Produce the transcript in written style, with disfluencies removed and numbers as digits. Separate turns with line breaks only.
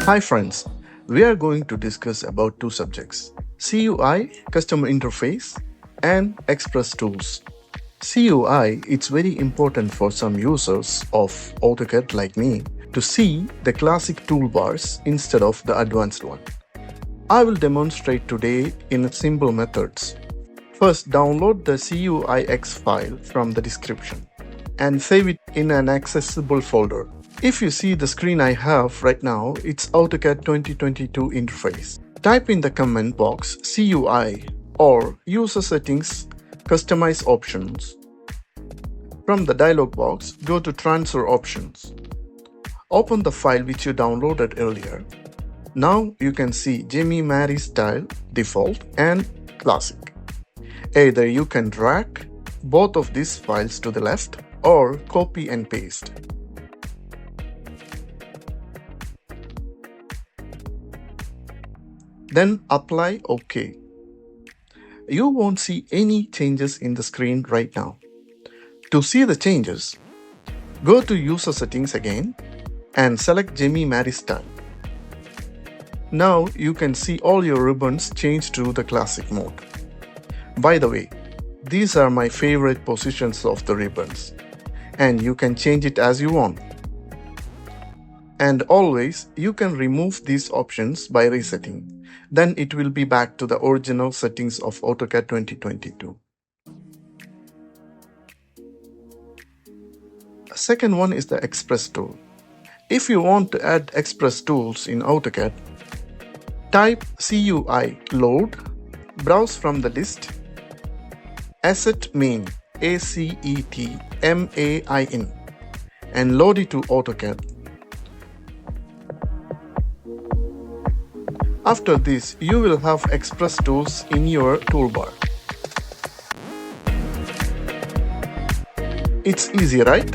Hi friends, we are going to discuss about two subjects, CUI, Customer Interface, and Express Tools. CUI, it's very important for some users of AutoCAD like me to see the classic toolbars instead of the advanced one. I will demonstrate today in simple methods. First, download the CUIX file from the description and save it in an accessible folder. If you see the screen I have right now, it's AutoCAD 2022 interface. Type in the comment box CUI or User Settings, Customize Options. From the dialog box, go to Transfer Options. Open the file which you downloaded earlier. Now you can see Jimmy Mary Style, Default and Classic. Either you can drag both of these files to the left or copy and paste. Then apply OK. You won't see any changes in the screen right now. To see the changes, go to User Settings again and select Jimmy Mary Style. Now you can see all your ribbons change to the classic mode. By the way, these are my favorite positions of the ribbons, and you can change it as you want. And always you can remove these options by resetting. Then it will be back to the original settings of AutoCAD 2022. Second one is the Express tool. If you want to add Express tools in AutoCAD, type CUI load, browse from the list, Asset Main, ACET-MAIN, and load it to AutoCAD. After this, you will have Express tools in your toolbar. It's easy, right?